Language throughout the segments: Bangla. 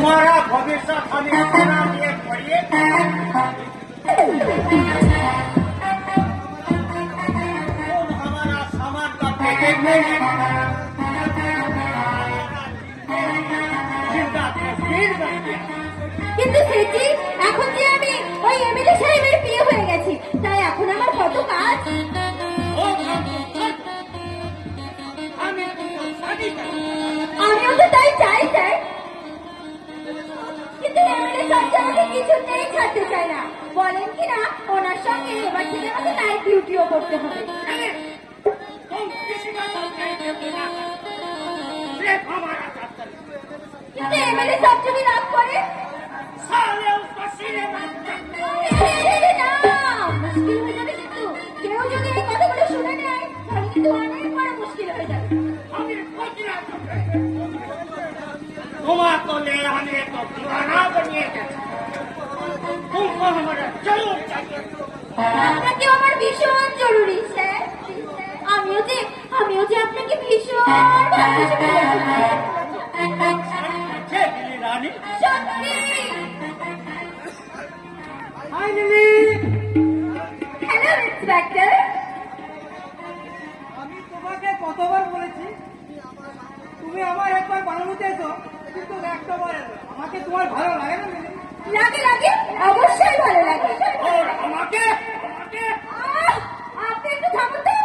तुम्हारा भविष्य हमें अपना लिए पढ़िए। तुम हमारा सामान का पैकेट में কিন্তু সেটি এখন যে আমি ওই এমএলএ সাহেবের বিয়ে হয়ে গেছি, তাই এখন আমার কত কাজ। আমিও তো তাই চাই চাই, কিন্তু এমএলএ সাহেব আমাকে কিছুতেই ছাড়তে চায় না। বলেন কিনা ওনার সঙ্গে এবার থেকে আমাকে নাইট ডিউটিও করতে হবে। কিন্তু এমএলএ সাহেব যদি রাগ করে, মুশকিল হয়ে যাবে। কিন্তু কেউ যদি এই কথাগুলো শুনে নেয় তাহলে কিন্তু অনেক বড় মুশকিল হয়ে যাবে। তোমাকে ले हमें तो दीवाना बनिएगा। तुमको हमारा जरूर चाहिए। আপনাকে আমার ভীষণ জরুরি স্যার। আমিও যে আপনাকে ভীষণ ভালোবাসি। রানী সত্যি। Hi Lily. Hello inspector. আমি তোমাকে কতবার বলেছি তুমি আমার একবার বানানোতে এসো, কিন্তু একটা বার এলো। আমাকে তোমার ভালো লাগে না? লাগে লাগে, অবশ্যই ভালো লাগে। और আমাকে আপনি একটু থামুন তো।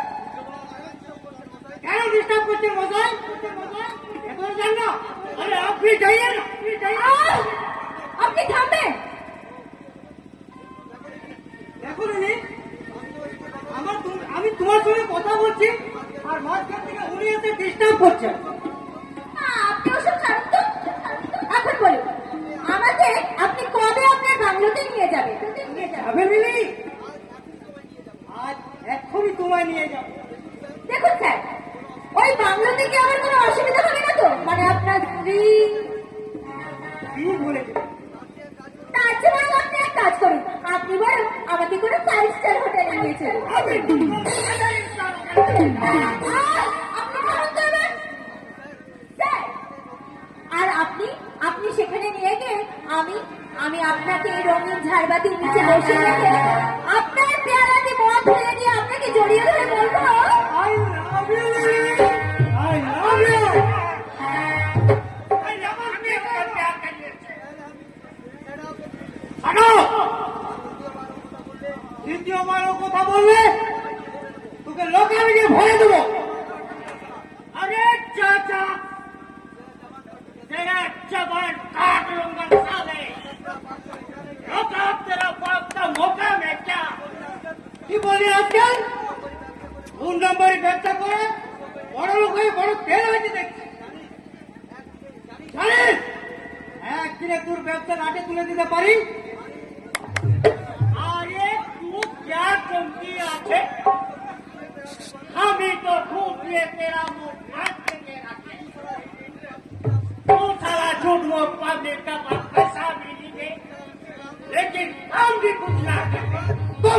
কেন ডিস্টার্ব করছেন মশাই? এখন জান না। আরে আপনি যাইয়ে না, আপনি থামবেন। দেখো লিলি, আমি তোমার সঙ্গে কথা বলছি আর মাঝখান থেকে উনি এসে ডিস্টার্ব করছেন। আপনি ওসব ছাড়ুন তো। এখন বলুন আমাকে আপনি কবে আপনার বাংলোতে নিয়ে যাবেন? যাবে লিলি, আজ এক্ষুনি তোমায় নিয়ে যাবো। দেখুন স্যার, ওই বাংলোতে কি আমার কোনো অসুবিধা হবে না তো? মানে আপনার স্ত্রী কি বলেছে? তার জন্য আপনি এক কাজ করুন, আপনি বরং আমাকে কোনো 5 স্টার হোটেলে নিয়ে চলুন। আপনি বরং করবেন স্যার। আর আপনি সেখানে নিয়ে গিয়ে আমি আপনাকে এই রঙিন ঝাড়বাতির নিচে বসে রেখে আপনার পেয়ারাতে মদ ফেলে দিয়ে আপনাকে জড়িয়ে ধরে বলবো, I love you, Lily. I love you. দ্বিতীয়বারও কথা বললে তোকে লোকে আমি গিয়ে ভরে দেবো। अरे चाचा तेरा जबान काट लूंगा साले। रोका तेरा बाप का मौका में क्या? কি বলি আজকাল 2 নম্বরে ব্যবসা করে বড় লোক হয়ে বড় তেল হয়েছে দেখছি। জানিস একদিনে তোর ব্যবসা লাটে তুলে দিতে পারি। अरे तू क्या चमकी आते? हम ही तो खूब ये तेरा मुंह काट के रखे। तू सारा झूठ वो पब्लिक का पैसा भी नहीं दे, लेकिन हम भी कुछ ना करते। तो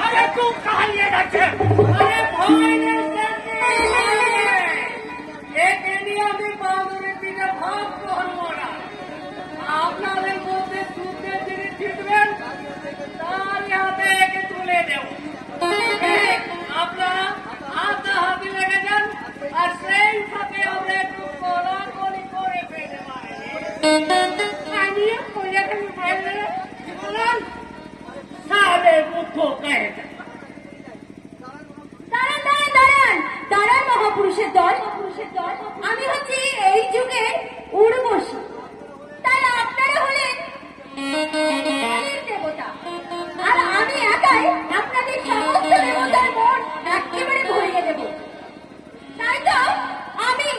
अरे तू कहा ये रखे? अरे भाई ने एक इंडिया में बाबूरी पीने भाग को हमारा আপনাদের মধ্যে যুদ্ধে যিনি জিতবেন তার হাতে একে তুলে দেব। আপনারা হাতে হাতে লেগে যান আর সেই সাথে আমরা একটু কোলাকুলি করে ফেলে পারি। আমি কোলাকুলি ফেলে বলেন সালে মুখ কয়ে দাঁড়ান মহাপুরুষের দল। আমি হচ্ছি এই যুগে উর্বশী, তাই আপনারা হলেন দেবতা, আর আমি একাই আপনাদের সমস্ত দেবতার মন একেবারে ভরিয়ে দেব। তাই তো আমি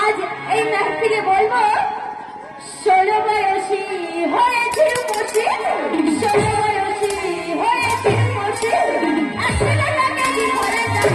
আজ এই মেহফিলে বলবো, 16 বয়সী হয়েছে রূপসী, 16 বয়সী হয়েছে রূপসী, আসলে লাগে ভরে যায়।